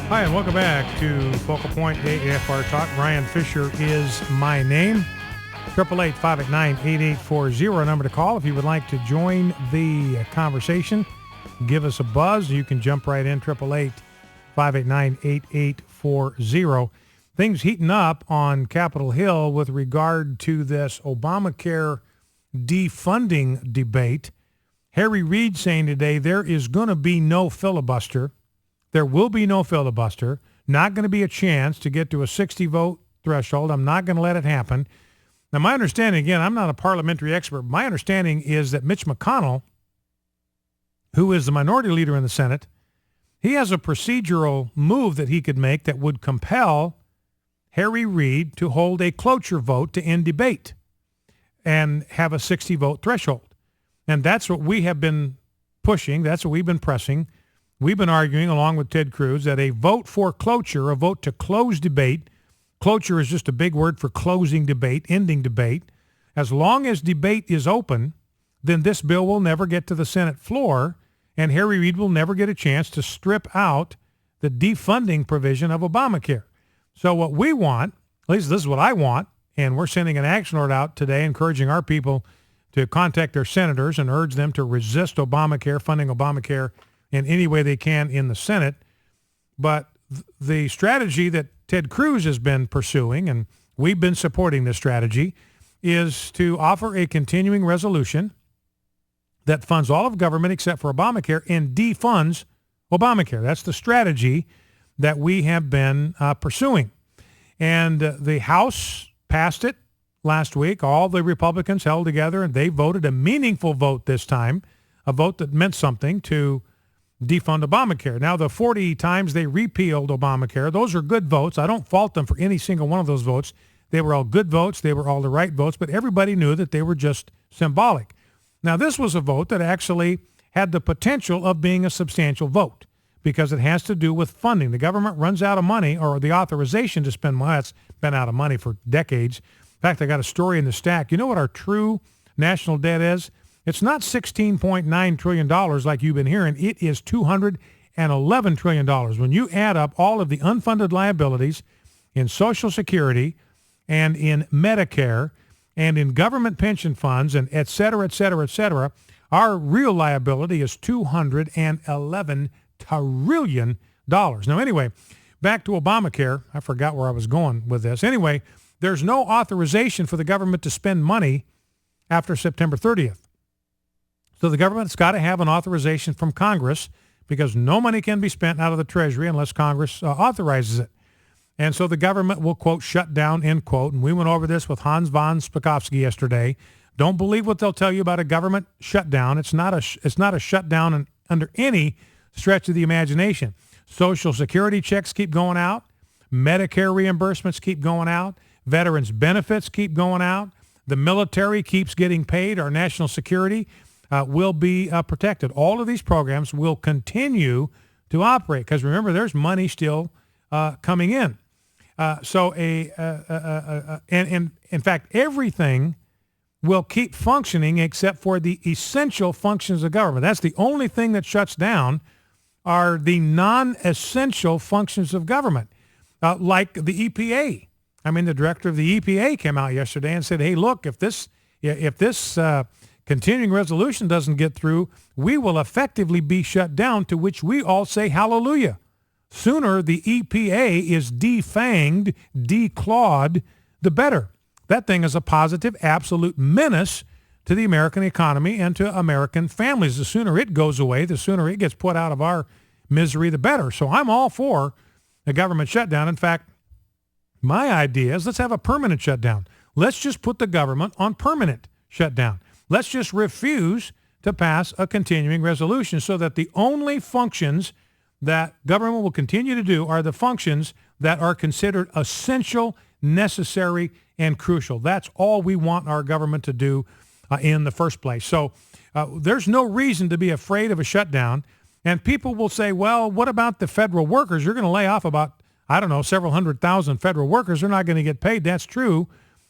Hi, and welcome back to Focal Point AFR Talk. Ryan Fisher is my name. 888-589-8840, number to call if you would like to join the conversation. Give us a buzz. You can jump right in, 888-589-8840. Things heating up on Capitol Hill with regard to this Obamacare defunding debate. Harry Reid saying today there is going to be no filibuster. There will be no filibuster. Not going to be a chance to get to a 60-vote threshold. I'm not going to let it happen. Now, my understanding, again, I'm not a parliamentary expert. But my understanding is that Mitch McConnell, who is the minority leader in the Senate, he has a procedural move that he could make that would compel Harry Reid to hold a cloture vote to end debate and have a 60-vote threshold. And that's what we have been pushing. That's what we've been pressing. We've been arguing, along with Ted Cruz, that a vote for cloture, a vote to close debate, cloture is just a big word for closing debate, ending debate. As long as debate is open, then this bill will never get to the Senate floor, and Harry Reid will never get a chance to strip out the defunding provision of Obamacare. So what we want, at least this is what I want, and we're sending an action order out today encouraging our people to contact their senators and urge them to resist Obamacare, funding Obamacare in any way they can in the Senate. But the strategy that Ted Cruz has been pursuing, and we've been supporting this strategy, is to offer a continuing resolution that funds all of government except for Obamacare and defunds Obamacare. That's the strategy that we have been pursuing. And the House passed it last week. All the Republicans held together, and they voted a meaningful vote this time, a vote that meant something to defund Obamacare. Now, the 40 times they repealed Obamacare, those are good votes. I don't fault them for any single one of those votes. They were all good votes. They were all the right votes, but everybody knew that they were just symbolic. Now, this was a vote that actually had the potential of being a substantial vote because it has to do with funding. The government runs out of money, or the authorization to spend money. It's been out of money for decades. In fact, I got a story in the stack. You know what our true national debt is? It's not $16.9 trillion like you've been hearing. It is $211 trillion. When you add up all of the unfunded liabilities in Social Security and in Medicare and in government pension funds and et cetera, et cetera, et cetera, our real liability is $211 trillion. Now, anyway, back to Obamacare. I forgot where I was going with this. Anyway, there's no authorization for the government to spend money after September 30th. So the government's got to have an authorization from Congress because no money can be spent out of the Treasury unless Congress authorizes it. And so the government will, quote, shut down, end quote. And we went over this with Hans von Spakovsky yesterday. Don't believe what they'll tell you about a government shutdown. It's not a shutdown under any stretch of the imagination. Social Security checks keep going out. Medicare reimbursements keep going out. Veterans benefits keep going out. The military keeps getting paid. Our national security will be protected. All of these programs will continue to operate because remember, there's money still coming in. And in fact, everything will keep functioning except for the essential functions of government. That's the only thing that shuts down are the non-essential functions of government, like the EPA. I mean, the director of the EPA came out yesterday and said, hey, look, if this continuing resolution doesn't get through, we will effectively be shut down, to which we all say hallelujah. Sooner the EPA is defanged, declawed, the better. That thing is a positive, absolute menace to the American economy and to American families. The sooner it goes away, the sooner it gets put out of our misery, the better. So I'm all for a government shutdown. In fact, my idea is let's have a permanent shutdown. Let's just put the government on permanent shutdown. Let's just refuse to pass a continuing resolution so that the only functions that government will continue to do are the functions that are considered essential, necessary, and crucial. That's all we want our government to do in the first place. So there's no reason to be afraid of a shutdown. And people will say, well, what about the federal workers? You're going to lay off about, I don't know, several 100,000 federal workers. They're not going to get paid. That's true.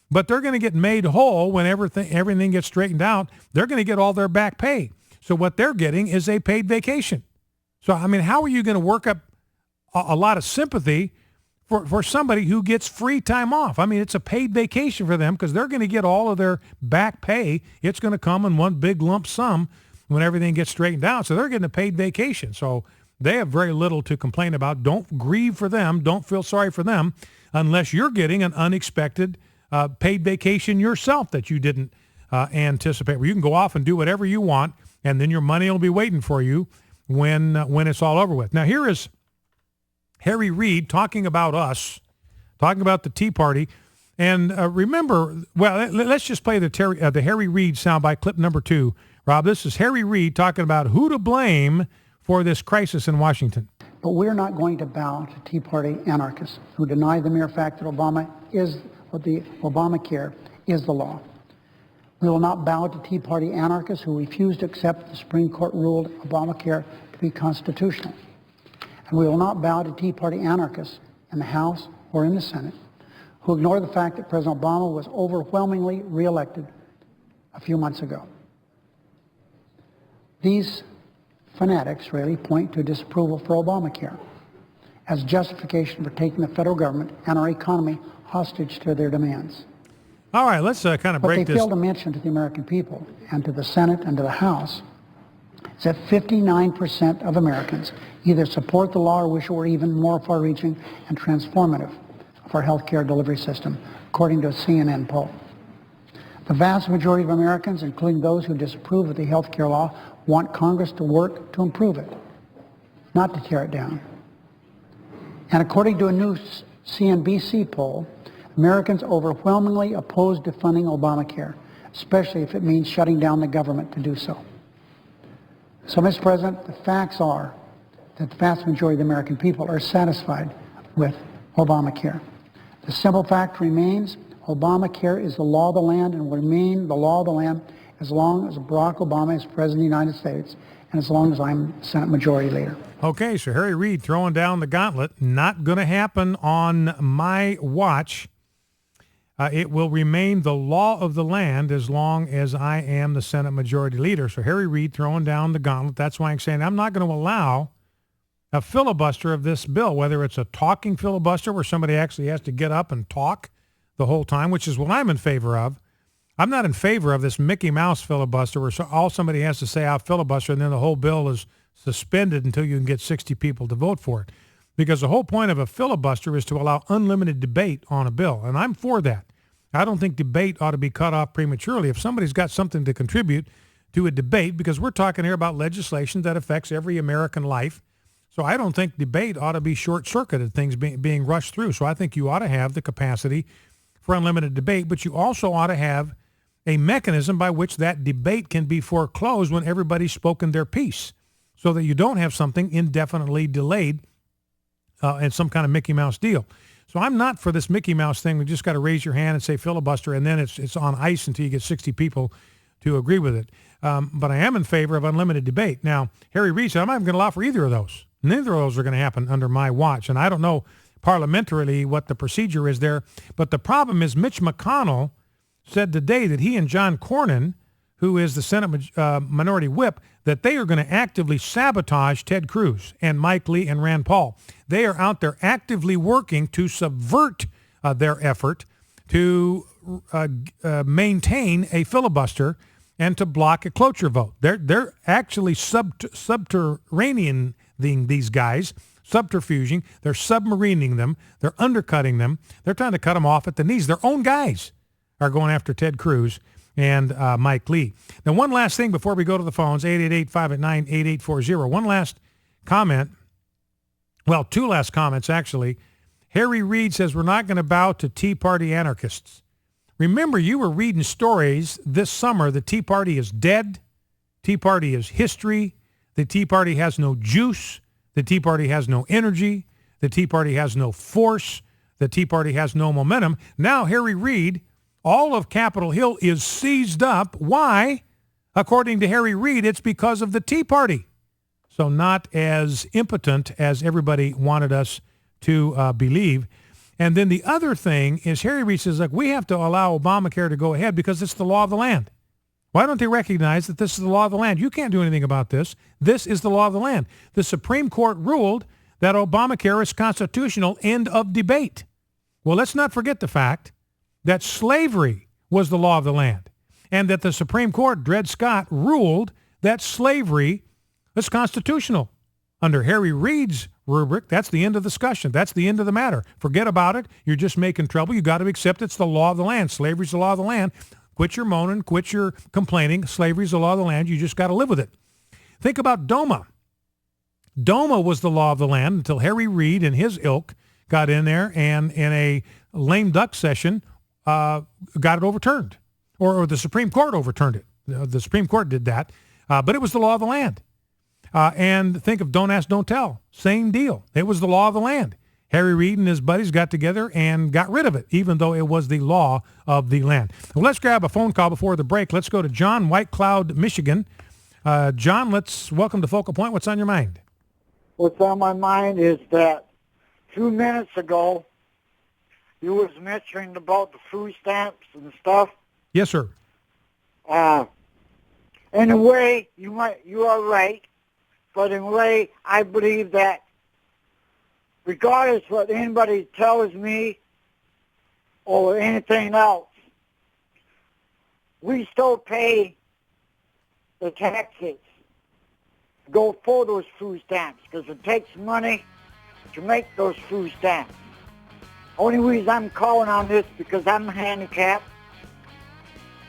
But they're going to get made whole when everything gets straightened out. They're going to get all their back pay. So what they're getting is a paid vacation. So, I mean, how are you going to work up a lot of sympathy for somebody who gets free time off. I mean, it's a paid vacation for them because they're going to get all of their back pay. It's going to come in one big lump sum when everything gets straightened out. So they're getting a paid vacation. So they have very little to complain about. Don't grieve for them. Don't feel sorry for them unless you're getting an unexpected paid vacation yourself that you didn't anticipate, where you can go off and do whatever you want, and then your money will be waiting for you when it's all over with. Now, here is Harry Reid talking about us, talking about the Tea Party. And remember, well, let's just play the Harry Reid soundbite, clip number 2. Rob, this is Harry Reid talking about who to blame for this crisis in Washington. But we're not going to bow to Tea Party anarchists who deny the mere fact that ObamaCare is the law. We will not bow to Tea Party anarchists who refuse to accept the Supreme Court ruled Obamacare to be constitutional. And we will not bow to Tea Party anarchists in the House or in the Senate who ignore the fact that President Obama was overwhelmingly reelected a few months ago. These fanatics really point to disapproval for Obamacare as justification for taking the federal government and our economy hostage to their demands. All right, let's kind of break this. What they fail to mention to the American people and to the Senate and to the House is that 59% of Americans either support the law or wish it were even more far-reaching and transformative of our health care delivery system, according to a CNN poll. The vast majority of Americans, including those who disapprove of the health care law, want Congress to work to improve it, not to tear it down. And according to a new CNBC poll, Americans overwhelmingly oppose defunding Obamacare, especially if it means shutting down the government to do so. So, Mr. President, the facts are that the vast majority of the American people are satisfied with Obamacare. The simple fact remains Obamacare is the law of the land and will remain the law of the land as long as Barack Obama is President of the United States and as long as I'm Senate Majority Leader. Okay, so Harry Reid throwing down the gauntlet. Not going to happen on my watch. It will remain the law of the land as long as I am the Senate Majority Leader. So Harry Reid throwing down the gauntlet. That's why I'm saying I'm not going to allow a filibuster of this bill, whether it's a talking filibuster where somebody actually has to get up and talk the whole time, which is what I'm in favor of. I'm not in favor of this Mickey Mouse filibuster where all somebody has to say, I'll filibuster, and then the whole bill is suspended until you can get 60 people to vote for it. Because the whole point of a filibuster is to allow unlimited debate on a bill, and I'm for that. I don't think debate ought to be cut off prematurely. If somebody's got something to contribute to a debate, because we're talking here about legislation that affects every American life, so I don't think debate ought to be short-circuited, things being rushed through. So I think you ought to have the capacity for unlimited debate, but you also ought to have a mechanism by which that debate can be foreclosed when everybody's spoken their piece, so that you don't have something indefinitely delayed and some kind of Mickey Mouse deal. So I'm not for this Mickey Mouse thing. We just got to raise your hand and say filibuster, and then it's on ice until you get 60 people to agree with it. But I am in favor of unlimited debate. Now, Harry Reid said, I'm not even going to allow for either of those. Neither of those are going to happen under my watch. And I don't know parliamentarily what the procedure is there. But the problem is Mitch McConnell said today that he and John Cornyn, who is the Senate Minority Whip, that they are going to actively sabotage Ted Cruz and Mike Lee and Rand Paul. They are out there actively working to subvert their effort to maintain a filibuster and to block a cloture vote. They're actually subterranean these guys, subterfuging. They're submarining them. They're undercutting them. They're trying to cut them off at the knees. Their own guys are going after Ted Cruz and Mike Lee. Now, one last thing before we go to the phones, 888-589-8840. One last comment. Well, two last comments, actually. Harry Reid says we're not going to bow to Tea Party anarchists. Remember, you were reading stories this summer. The Tea Party is dead. Tea Party is history. The Tea Party has no juice. The Tea Party has no energy. The Tea Party has no force. The Tea Party has no momentum. Now, Harry Reid, all of Capitol Hill is seized up. Why? According to Harry Reid, it's because of the Tea Party. So not as impotent as everybody wanted us to believe. And then the other thing is Harry Reid says, look, we have to allow Obamacare to go ahead because it's the law of the land. Why don't they recognize that this is the law of the land? You can't do anything about this. This is the law of the land. The Supreme Court ruled that Obamacare is constitutional, end of debate. Well, let's not forget the fact that slavery was the law of the land and that the Supreme Court, Dred Scott, ruled that slavery is constitutional. Under Harry Reid's rubric, that's the end of the discussion. That's the end of the matter. Forget about it. You're just making trouble. You got to accept it's the law of the land. Slavery's the law of the land. Quit your moaning. Quit your complaining. Slavery's the law of the land. You just got to live with it. Think about DOMA. DOMA was the law of the land until Harry Reid and his ilk got in there and in a lame duck session got it overturned. Or the Supreme Court overturned it. The Supreme Court did that. But it was the law of the land. And think of Don't Ask, Don't Tell. Same deal. It was the law of the land. Harry Reid and his buddies got together and got rid of it, even though it was the law of the land. Well, let's grab a phone call before the break. Let's go to John, White Cloud, Michigan. John, welcome to Focal Point. What's on your mind? What's on my mind is that 2 minutes ago, you was mentioning about the food stamps and stuff. Yes, sir. In a way, you are right, but in a way, I believe that regardless what anybody tells me or anything else, we still pay the taxes to go for those food stamps because it takes money to make those food stamps. Only reason I'm calling on this because I'm handicapped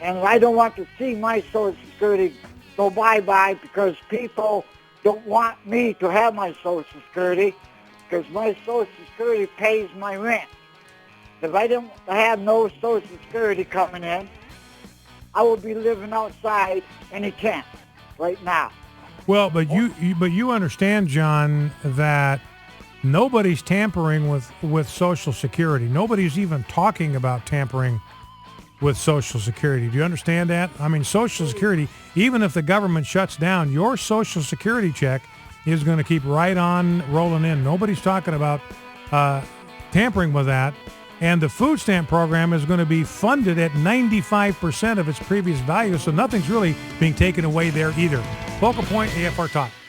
and I don't want to see my Social Security go bye-bye because people don't want me to have my Social Security because my Social Security pays my rent. If I don't have no Social Security coming in, I will be living outside in a tent right now. Well, but you understand, John, that nobody's tampering with Social Security. Nobody's even talking about tampering with Social Security. Do you understand that? I mean, Social Security, even if the government shuts down, your Social Security check is going to keep right on rolling in. Nobody's talking about tampering with that. And the food stamp program is going to be funded at 95% of its previous value, so nothing's really being taken away there either. Focal Point, AFR Talk.